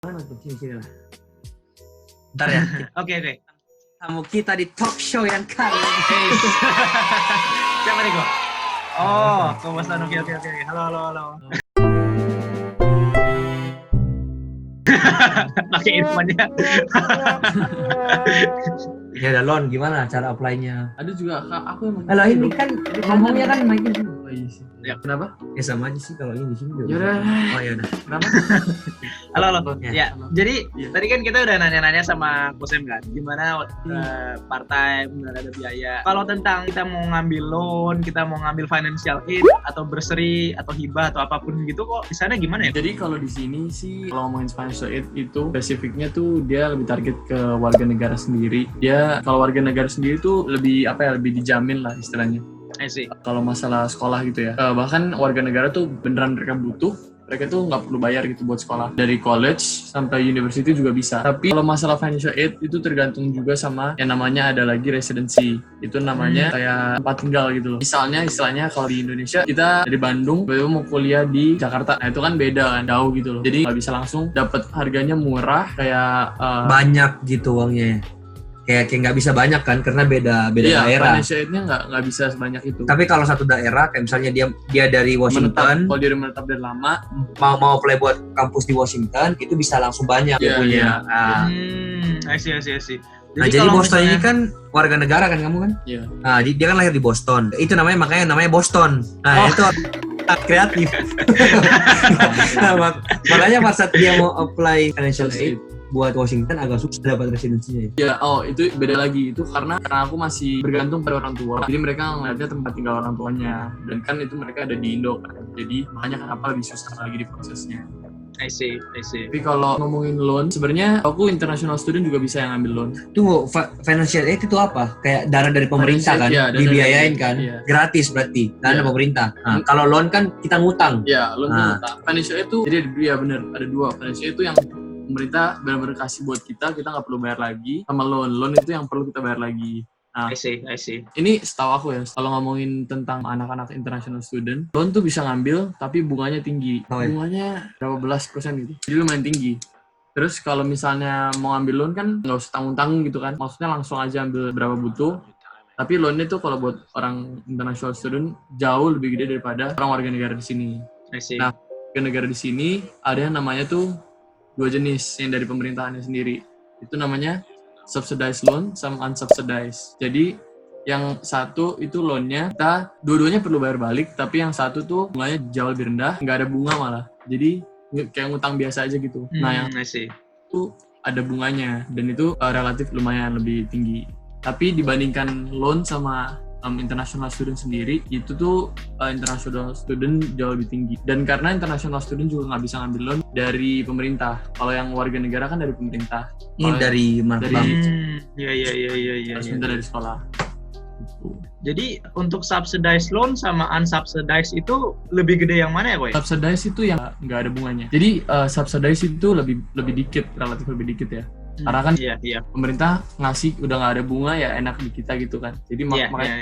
Untuk sini lah. Bentar ya. Oke. Tamu kita di talk show yang kali ini. Siapa nih kok? Oh, Komasan. Oke. Halo. Pakai earphone-nya. Ya ada Lon, gimana cara apply-nya? Ada juga aku yang Kalau ini kan ngomongnya kan mic ini. Oh iya sih. Ya. Kenapa? Ya sama aja sih kalau ini di sini juga. Yaudah. Oh ya udah. Kenapa? Halo. Ya. Ya, jadi Iya. tadi kan kita udah nanya-nanya sama Kosem kan, gimana part time dan ada biaya. Kalau tentang kita mau ngambil loan, kita mau ngambil financial aid atau bursary atau hibah atau apapun gitu, kok di sana gimana ya? Jadi kalau di sini sih kalau ngomongin financial aid itu spesifiknya tuh dia lebih target ke warga negara sendiri. Dia kalau warga negara sendiri tuh lebih lebih dijamin lah istilahnya. I see. Kalau masalah sekolah gitu ya, bahkan warga negara tuh beneran mereka butuh, mereka tuh nggak perlu bayar gitu buat sekolah. Dari college sampai university juga bisa. Tapi kalau masalah financial aid itu tergantung juga sama yang namanya ada lagi residency. Itu namanya kayak tempat tinggal gitu loh. Misalnya istilahnya kalau di Indonesia kita dari Bandung baru mau kuliah di Jakarta. Nah itu kan beda kan, jauh gitu loh. Jadi nggak bisa langsung dapat harganya murah kayak Banyak gitu uangnya. Kayak nggak bisa banyak kan karena beda iya, daerah. financial aid-nya nggak bisa sebanyak itu. Tapi kalau satu daerah kayak misalnya dia dari Washington, kalau dia menetap dari lama, mau apply buat kampus di Washington itu bisa langsung banyak Iya, punya. iya. Nah, I see. nah, jadi kalau Boston misalnya- ini kan warga negara kan kamu kan? iya. Nah, dia kan lahir di Boston. Itu makanya namanya Boston. Nah, itu kreatif. Nah, makanya pas saat dia mau apply financial aid buat Washington agak susah dapat residensinya. Ya, itu beda lagi. Itu karena aku masih bergantung pada orang tua. Jadi mereka ngeliatnya tempat tinggal orang tuanya. Dan kan itu mereka ada di Indo kan. Jadi makanya kenapa lebih susah lagi di prosesnya. I see. Tapi kalau ngomongin loan, sebenarnya aku international student juga bisa yang ambil loan. Tunggu, financial aid itu apa? Kayak dana dari pemerintah kan? Financial aid, iya, dana Dibiayain dari- kan? iya. Gratis berarti, dana Iya. pemerintah. Nah, kalau loan kan kita ngutang. Ya, loan Nah. itu financial aid itu jadi ya benar ada dua. Financial aid itu yang pemerintah benar-benar kasih buat kita nggak perlu bayar lagi. Sama loan itu yang perlu kita bayar lagi. Nah, I see. ini setahu aku ya, kalau ngomongin tentang anak-anak international student, loan tuh bisa ngambil, tapi bunganya tinggi. Oh, iya. Bunganya berapa belas persen gitu. Jadi lumayan tinggi. Terus kalau misalnya mau ngambil loan kan nggak usah tanggung-tanggung gitu kan. Maksudnya langsung aja ambil berapa butuh. Tapi loannya tuh kalau buat orang international student jauh lebih gede daripada orang warga negara di sini. I see. Nah, warga negara di sini ada yang namanya tuh dua jenis yang dari pemerintahannya sendiri. Itu namanya subsidized loan sama unsubsidized. Jadi yang satu itu loannya kita dua-duanya perlu bayar balik, tapi yang satu tuh bunganya jauh lebih rendah, nggak ada bunga malah. Jadi kayak ngutang biasa aja gitu. Nah yang I see. itu ada bunganya dan itu relatif lumayan lebih tinggi. Tapi dibandingkan loan sama international student sendiri, itu tuh international student jauh lebih tinggi. Dan karena international student juga nggak bisa ngambil loan dari pemerintah. Kalau yang warga negara kan dari pemerintah. Ini Kalau dari mana? dari- Bang? Iya. harus minta dari sekolah. Gitu. Jadi untuk subsidized loan sama unsubsidized itu lebih gede yang mana ya, Koy? Subsidized itu yang nggak ada bunganya. Jadi subsidized itu lebih dikit, relatif lebih dikit ya. Karena kan Iya. pemerintah ngasih udah nggak ada bunga ya enak di kita gitu kan. Jadi Iya. makanya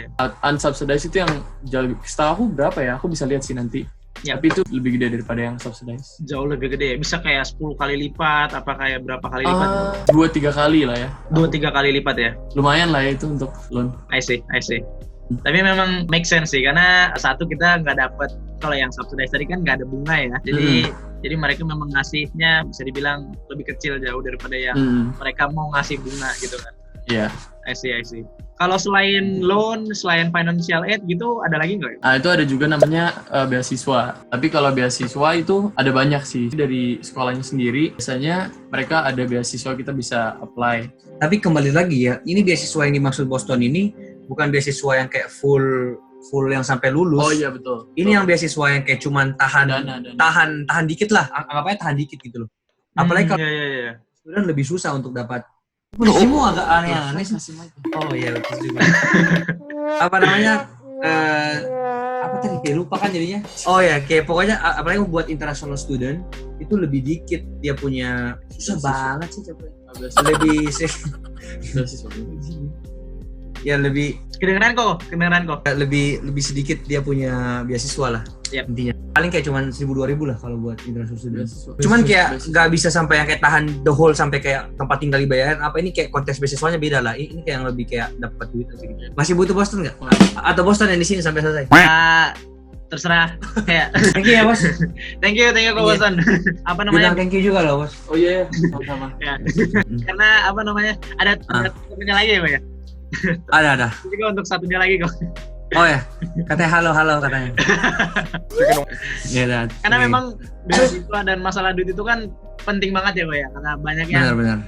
unsubsidized itu yang jauh lebih, setahu aku berapa ya? Aku bisa lihat sih nanti. Ya. Tapi itu lebih gede daripada yang subsidized. Jauh lebih gede ya. Bisa kayak 10 kali lipat, apa kayak berapa kali lipat? 2-3 kali lah ya. 2-3 kali lipat ya. Lumayan lah ya itu untuk loan. I see. Tapi memang make sense sih, karena satu kita nggak dapet, kalau yang subsidized tadi kan nggak ada bunga ya. Jadi mereka memang ngasihnya bisa dibilang lebih kecil jauh daripada yang mereka mau ngasih bunga gitu kan. Iya. I see. Kalau selain loan, selain financial aid gitu, ada lagi nggak? Nah itu ada juga namanya beasiswa. Tapi kalau beasiswa itu ada banyak sih. Dari sekolahnya sendiri, biasanya mereka ada beasiswa kita bisa apply. Tapi kembali lagi ya, ini beasiswa yang dimaksud Boston ini bukan beasiswa yang kayak full yang sampai lulus. Oh iya betul. Ini yang beasiswa yang kayak cuman Dana. tahan dikit lah, anggapnya tahan dikit gitu loh. Apalagi kalau Iya. student lebih susah untuk dapat. Semua agak aneh-aneh sih. Kasih mic. Oh iya betul juga. Apa namanya? Apa tadi? Kayak lupa kan jadinya. Oh ya, kayak pokoknya apalagi buat international student itu lebih dikit dia punya susah Beasiswa. banget sih coba. Beasiswa. Lebih Beasiswa. ya lebih Kedengeran kok. lebih sedikit dia punya beasiswa lah. intinya. Paling kayak cuman 1.000-2.000 lah kalau buat international student. Beasiswa. Cuman kayak Beasiswa. nggak bisa sampai yang kayak tahan the whole sampai kayak tempat tinggal dibayarin apa, ini kayak konteks beasiswanya beda lah. Ini kayak yang lebih kayak dapat duit aja gitu. Masih butuh Boston nggak? Atau Boston yang di sini sampai selesai? Terserah kayak Thank you ya bos. thank you Ko Bosan. Apa namanya? Bilang thank you juga loh bos. Oh iya, sama-sama. Ya. Karena apa namanya? Ada satunya lagi ya, Pak ya? Ada. Juga untuk satunya lagi kok. Oh ya, katanya halo katanya. Ya, dan. Karena memang beasiswa dan masalah duit itu kan penting banget ya, Pak ya. Karena banyak yang Benar.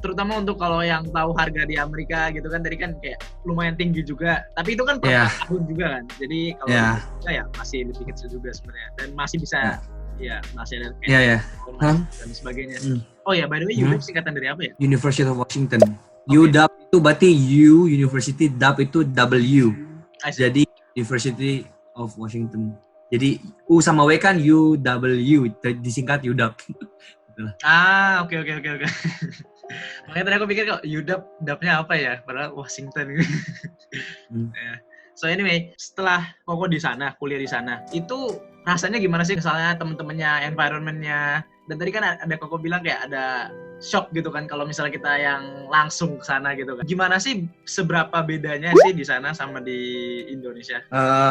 terutama untuk kalau yang tahu harga di Amerika gitu kan, tadi kan kayak lumayan tinggi juga. Tapi itu kan per Yeah. tahun juga kan. Jadi kalau Yeah. kita ya masih lebih kecil juga sebenarnya, dan masih bisa ya masih ada kayak Ya. dan sebagainya. Oh ya, by the way, UW singkatan dari apa ya? University of Washington. UW itu berarti U University, W itu W. Jadi University of Washington. Jadi U sama W kan UW, disingkat UW. Oke. Makanya tadi aku pikir kok UW, dapnya apa ya? Padahal Washington. Ya. So anyway, setelah Koko di sana, kuliah di sana, itu rasanya gimana sih? Misalnya teman-temannya, environment-nya, dan tadi kan ada Koko bilang kayak ada shock gitu kan kalau misalnya kita yang langsung ke sana gitu kan. Gimana sih, seberapa bedanya sih di sana sama di Indonesia?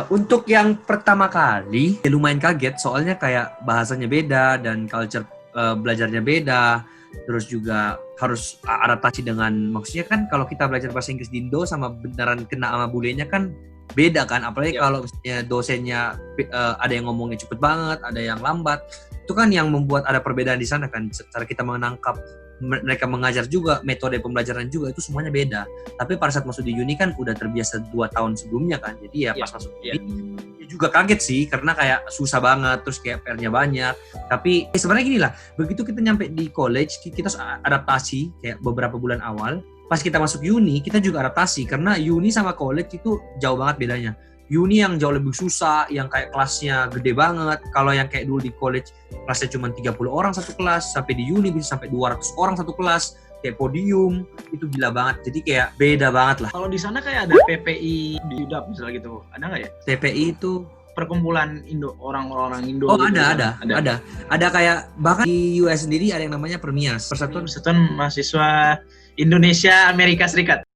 Untuk yang pertama kali lumayan kaget soalnya kayak bahasanya beda dan culture belajarnya beda. Terus juga harus adaptasi dengan, maksudnya kan kalau kita belajar bahasa Inggris di Indo sama beneran kena sama bulenya kan beda kan, apalagi kalau misalnya dosennya ada yang ngomongnya cepet banget, ada yang lambat, itu kan yang membuat ada perbedaan di sana kan, cara kita menangkap mereka mengajar juga, metode pembelajaran juga itu semuanya beda. Tapi pada saat masuk di uni kan udah terbiasa 2 tahun sebelumnya kan, jadi ya pas masuk uni juga kaget sih karena kayak susah banget, terus kayak PR-nya banyak. Tapi sebenarnya gini lah, begitu kita nyampe di college kita harus adaptasi kayak beberapa bulan awal. Pas kita masuk uni kita juga adaptasi karena uni sama college itu jauh banget bedanya. Uni yang jauh lebih susah, yang kayak kelasnya gede banget. Kalau yang kayak dulu di college kelasnya cuma 30 orang satu kelas, sampai di uni bisa sampai 200 orang satu kelas, kayak podium, itu gila banget. Jadi kayak beda banget lah. Kalau di sana kayak ada PPI di UW misalnya gitu, ada nggak ya? TPI itu Perkumpulan Indo, orang-orang Indo. oh gitu, ada kayak bahkan di US sendiri ada yang namanya Permias, Persatuan Mahasiswa Indonesia Amerika Serikat.